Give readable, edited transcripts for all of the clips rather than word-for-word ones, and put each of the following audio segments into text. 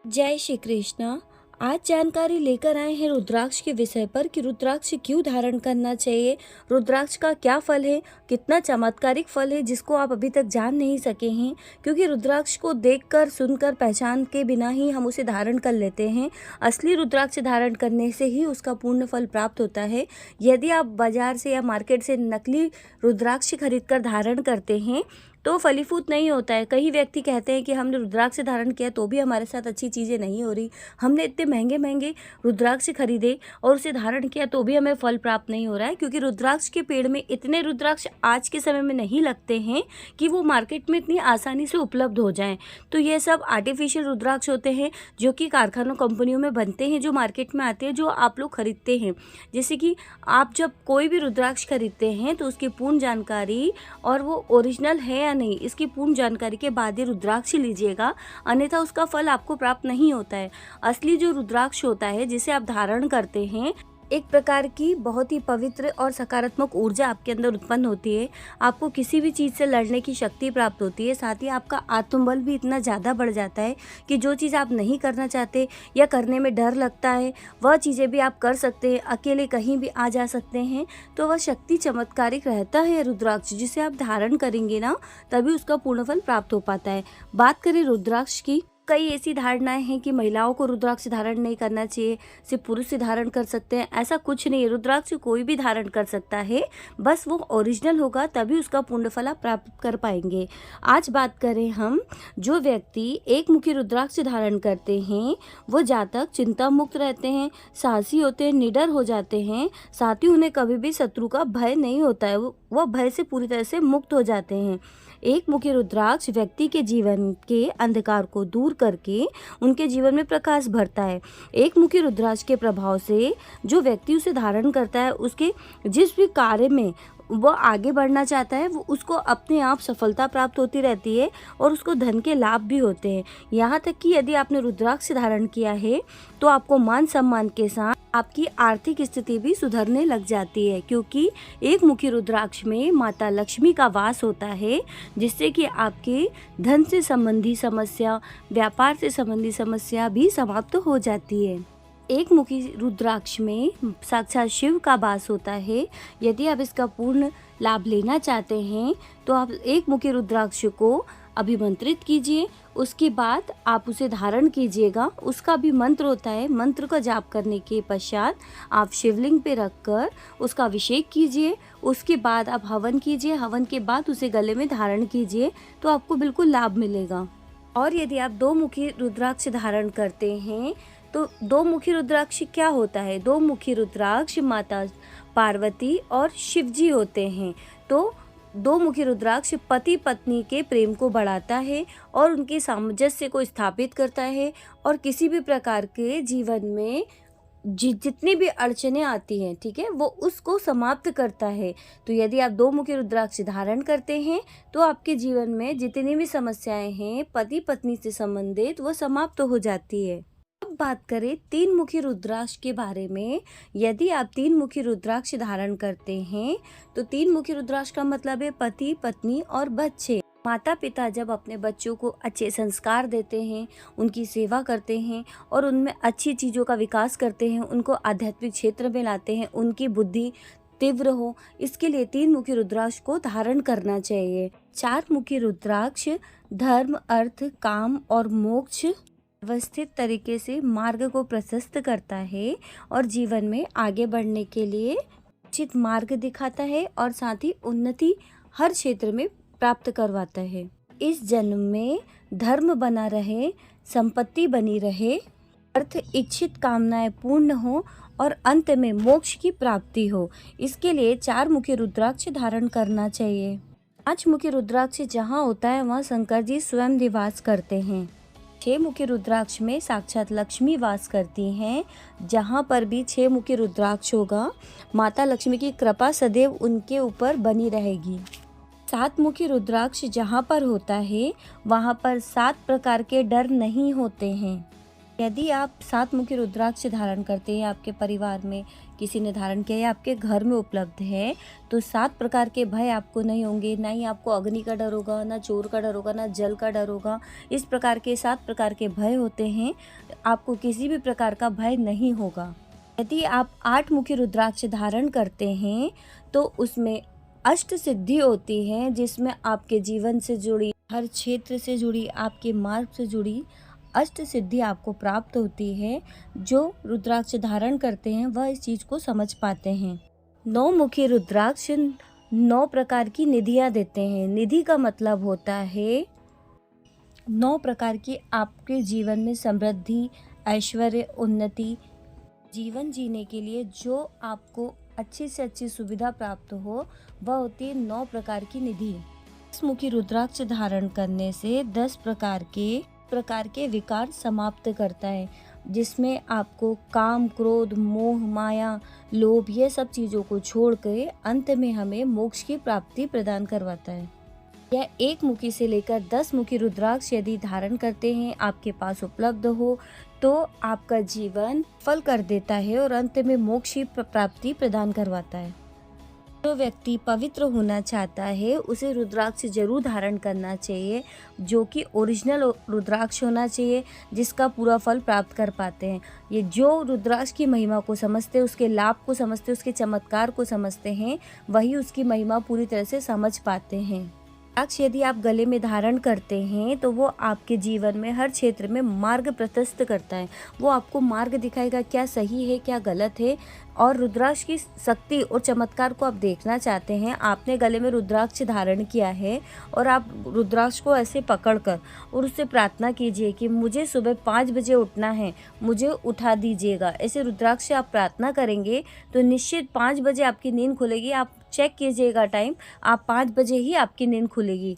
जय श्री कृष्ण। आज जानकारी लेकर आए हैं रुद्राक्ष के विषय पर कि रुद्राक्ष क्यों धारण करना चाहिए, रुद्राक्ष का क्या फल है, कितना चमत्कारिक फल है जिसको आप अभी तक जान नहीं सके हैं। क्योंकि रुद्राक्ष को देखकर, सुनकर, पहचान के बिना ही हम उसे धारण कर लेते हैं। असली रुद्राक्ष धारण करने से ही उसका पूर्ण फल प्राप्त होता है। यदि आप बाजार से या मार्केट से नकली रुद्राक्ष खरीद कर धारण करते हैं तो फलीभूत नहीं होता है। कई व्यक्ति कहते हैं कि हमने रुद्राक्ष धारण किया तो भी हमारे साथ अच्छी चीज़ें नहीं हो रही, हमने इतने महंगे महंगे रुद्राक्ष खरीदे और उसे धारण किया तो भी हमें फल प्राप्त नहीं हो रहा है। क्योंकि रुद्राक्ष के पेड़ में इतने रुद्राक्ष आज के समय में नहीं लगते हैं कि वो मार्केट में इतनी आसानी से उपलब्ध हो जाएं। तो ये सब आर्टिफिशियल रुद्राक्ष होते हैं जो कि कारखानों, कंपनियों में बनते हैं, जो मार्केट में आते हैं, जो आप लोग खरीदते हैं। जैसे कि आप जब कोई भी रुद्राक्ष खरीदते हैं तो उसकी पूर्ण जानकारी और वो ओरिजिनल है या नहीं, इसकी पूर्ण जानकारी के बाद ही रुद्राक्ष लीजिएगा, अन्यथा उसका फल आपको प्राप्त नहीं होता है। असली जो रुद्राक्ष होता है जिसे आप धारण करते हैं, एक प्रकार की बहुत ही पवित्र और सकारात्मक ऊर्जा आपके अंदर उत्पन्न होती है। आपको किसी भी चीज़ से लड़ने की शक्ति प्राप्त होती है। साथ ही आपका आत्मबल भी इतना ज़्यादा बढ़ जाता है कि जो चीज़ आप नहीं करना चाहते या करने में डर लगता है, वह चीज़ें भी आप कर सकते हैं, अकेले कहीं भी आ जा सकते हैं। तो वह शक्ति चमत्कारिक रहता है रुद्राक्ष, जिसे आप धारण करेंगे ना, तभी उसका पूर्ण फल प्राप्त हो पाता है। बात करें रुद्राक्ष की, कई ऐसी धारणाएं हैं कि महिलाओं को रुद्राक्ष धारण नहीं करना चाहिए, सिर्फ पुरुष ही धारण कर सकते हैं। ऐसा कुछ नहीं है, रुद्राक्ष कोई भी धारण कर सकता है, बस वो ओरिजिनल होगा तभी उसका पूर्ण फल आप प्राप्त कर पाएंगे। आज बात करें हम, जो व्यक्ति एक मुखी रुद्राक्ष धारण करते हैं वो जातक चिंता मुक्त रहते हैं, साहसी होते हैं, निडर हो जाते हैं। साथ ही उन्हें कभी भी शत्रु का भय नहीं होता है, वह भय से पूरी तरह से मुक्त हो जाते हैं। एक मुखी रुद्राक्ष व्यक्ति के जीवन के अंधकार को दूर करके उनके जीवन में प्रकाश भरता है। एक मुखी रुद्राक्ष के प्रभाव से जो व्यक्ति उसे धारण करता है, उसके जिस भी कार्य में वो आगे बढ़ना चाहता है, वो उसको अपने आप सफलता प्राप्त होती रहती है और उसको धन के लाभ भी होते हैं। यहाँ तक कि यदि आपने रुद्राक्ष धारण किया है तो आपको मान सम्मान के साथ आपकी आर्थिक स्थिति भी सुधरने लग जाती है। क्योंकि एक मुखी रुद्राक्ष में माता लक्ष्मी का वास होता है, जिससे कि आपके धन से संबंधी समस्या, व्यापार से संबंधी समस्या भी समाप्त हो जाती है। एक मुखी रुद्राक्ष में साक्षात शिव का वास होता है। यदि आप इसका पूर्ण लाभ लेना चाहते हैं तो आप एक मुखी रुद्राक्ष को अभिमंत्रित कीजिए, उसके बाद आप उसे धारण कीजिएगा। उसका भी मंत्र होता है, मंत्र का जाप करने के पश्चात आप शिवलिंग पे रखकर उसका अभिषेक कीजिए। उसके बाद आप हवन कीजिए, हवन के बाद उसे गले में धारण कीजिए तो आपको बिल्कुल लाभ मिलेगा। और यदि आप दो मुखी रुद्राक्ष धारण करते हैं तो दो मुखी रुद्राक्ष क्या होता है? दो मुखी रुद्राक्ष माता पार्वती और शिव जी होते हैं। तो दो मुखी रुद्राक्ष पति पत्नी के प्रेम को बढ़ाता है और उनके सामंजस्य को स्थापित करता है और किसी भी प्रकार के जीवन में जितनी भी अड़चनें आती हैं, ठीक है, वो उसको समाप्त करता है। तो यदि आप दो मुखी रुद्राक्ष धारण करते हैं तो आपके जीवन में जितनी भी समस्याएं हैं पति पत्नी से संबंधित, वो समाप्त हो जाती है। अब बात करें तीन मुखी रुद्राक्ष के बारे में। यदि आप तीन मुखी रुद्राक्ष धारण करते हैं तो तीन मुखी रुद्राक्ष का मतलब है पति, पत्नी और बच्चे। माता पिता जब अपने बच्चों को अच्छे संस्कार देते हैं, उनकी सेवा करते हैं और उनमें अच्छी चीज़ों का विकास करते हैं, उनको आध्यात्मिक क्षेत्र में लाते हैं, उनकी बुद्धि तीव्र हो, इसके लिए तीन मुखी रुद्राक्ष को धारण करना चाहिए। चार मुखी रुद्राक्ष धर्म, अर्थ, काम और मोक्ष व्यवस्थित तरीके से मार्ग को प्रशस्त करता है और जीवन में आगे बढ़ने के लिए उचित मार्ग दिखाता है और साथ ही उन्नति हर क्षेत्र में प्राप्त करवाता है। इस जन्म में धर्म बना रहे, संपत्ति बनी रहे, अर्थ इच्छित कामनाएं पूर्ण हो और अंत में मोक्ष की प्राप्ति हो, इसके लिए चार मुखी रुद्राक्ष धारण करना चाहिए। पांच मुखी रुद्राक्ष जहाँ होता है वहाँ शंकर जी स्वयं निवास करते हैं। छह मुखी रुद्राक्ष में साक्षात लक्ष्मी वास करती हैं। जहाँ पर भी छह मुखी रुद्राक्ष होगा, माता लक्ष्मी की कृपा सदैव उनके ऊपर बनी रहेगी। सात मुखी रुद्राक्ष जहाँ पर होता है वहाँ पर सात प्रकार के डर नहीं होते हैं। यदि आप 7 मुखी रुद्राक्ष धारण करते हैं, आपके परिवार में किसी ने धारण किया या आपके घर में उपलब्ध है, तो 7 प्रकार के भय आपको नहीं होंगे। ना ही आपको अग्नि का डर होगा, ना चोर का डर होगा, ना जल का डर होगा। इस प्रकार के 7 प्रकार के भय होते हैं, आपको किसी भी प्रकार का भय नहीं होगा। यदि आप 8 मुखी रुद्राक्ष धारण करते हैं तो उसमें अष्ट सिद्धि होती है, जिसमें आपके जीवन से जुड़ी, हर क्षेत्र से जुड़ी, आपके मार्ग से जुड़ी अष्ट सिद्धि आपको प्राप्त होती है। जो रुद्राक्ष धारण करते हैं वह इस चीज़ को समझ पाते हैं। 9 मुखी रुद्राक्ष 9 प्रकार की निधियाँ देते हैं। निधि का मतलब होता है 9 प्रकार की आपके जीवन में समृद्धि, ऐश्वर्य, उन्नति, जीवन जीने के लिए जो आपको अच्छी से अच्छी सुविधा प्राप्त हो, वह होती है 9 प्रकार की निधि। 10 मुखी रुद्राक्ष धारण करने से 10 प्रकार के विकार समाप्त करता है, जिसमें आपको काम, क्रोध, मोह, माया, लोभ, ये सब चीज़ों को छोड़ कर अंत में हमें मोक्ष की प्राप्ति प्रदान करवाता है। यह 1 मुखी से लेकर 10 मुखी रुद्राक्ष यदि धारण करते हैं, आपके पास उपलब्ध हो, तो आपका जीवन फल कर देता है और अंत में मोक्ष की प्राप्ति प्रदान करवाता है। जो व्यक्ति पवित्र होना चाहता है उसे रुद्राक्ष जरूर धारण करना चाहिए, जो कि ओरिजिनल रुद्राक्ष होना चाहिए, जिसका पूरा फल प्राप्त कर पाते हैं। ये जो रुद्राक्ष की महिमा को समझते हैं, उसके लाभ को समझते हैं, उसके चमत्कार को समझते हैं, वही उसकी महिमा पूरी तरह से समझ पाते हैं। रुद्राक्ष यदि आप गले में धारण करते हैं तो वो आपके जीवन में हर क्षेत्र में मार्ग प्रशस्त करता है। वो आपको मार्ग दिखाएगा, क्या सही है क्या गलत है। और रुद्राक्ष की शक्ति और चमत्कार को आप देखना चाहते हैं, आपने गले में रुद्राक्ष धारण किया है और आप रुद्राक्ष को ऐसे पकड़कर और उससे प्रार्थना कीजिए कि मुझे सुबह 5 बजे उठना है, मुझे उठा दीजिएगा। ऐसे रुद्राक्ष से आप प्रार्थना करेंगे तो निश्चित 5 बजे आपकी नींद खुलेगी। आप चेक कीजिएगा टाइम, आप 5 बजे ही आपकी नींद खुलेगी।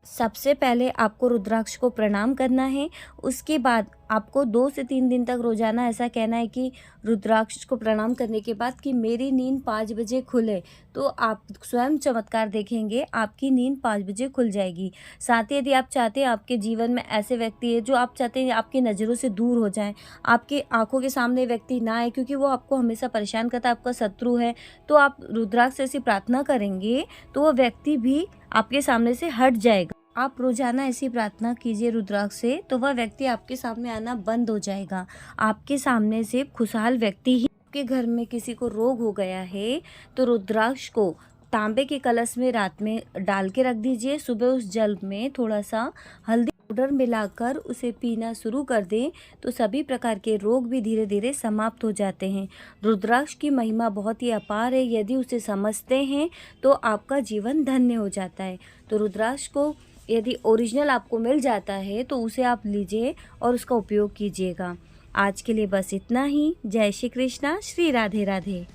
सबसे पहले आपको रुद्राक्ष को प्रणाम करना है। उसके बाद आपको 2 से 3 दिन तक रोजाना ऐसा कहना है कि रुद्राक्ष को प्रणाम करने के बाद कि मेरी नींद 5 बजे खुले, तो आप स्वयं चमत्कार देखेंगे, आपकी नींद 5 बजे खुल जाएगी। साथ ही यदि आप चाहते हैं आपके जीवन में ऐसे व्यक्ति है जो आप चाहते हैं आपकी नज़रों से दूर हो जाएं, आपके आंखों के सामने व्यक्ति ना आए क्योंकि वो आपको हमेशा परेशान करता है, आपका शत्रु है, तो आप रुद्राक्ष ऐसी प्रार्थना करेंगे तो वो व्यक्ति भी आपके सामने से हट जाएगा। आप रोजाना ऐसी प्रार्थना कीजिए रुद्राक्ष से, तो वह व्यक्ति आपके सामने आना बंद हो जाएगा। आपके सामने से खुशहाल व्यक्ति ही। आपके घर में किसी को रोग हो गया है तो रुद्राक्ष को तांबे के कलश में रात में डाल के रख दीजिए। सुबह उस जल में थोड़ा सा हल्दी पाउडर मिलाकर उसे पीना शुरू कर दें तो सभी प्रकार के रोग भी धीरे धीरे समाप्त हो जाते हैं। रुद्राक्ष की महिमा बहुत ही अपार है, यदि उसे समझते हैं तो आपका जीवन धन्य हो जाता है। तो रुद्राक्ष को यदि ओरिजिनल आपको मिल जाता है तो उसे आप लीजिए और उसका उपयोग कीजिएगा। आज के लिए बस इतना ही। जय श्री कृष्णा, श्री राधे राधे।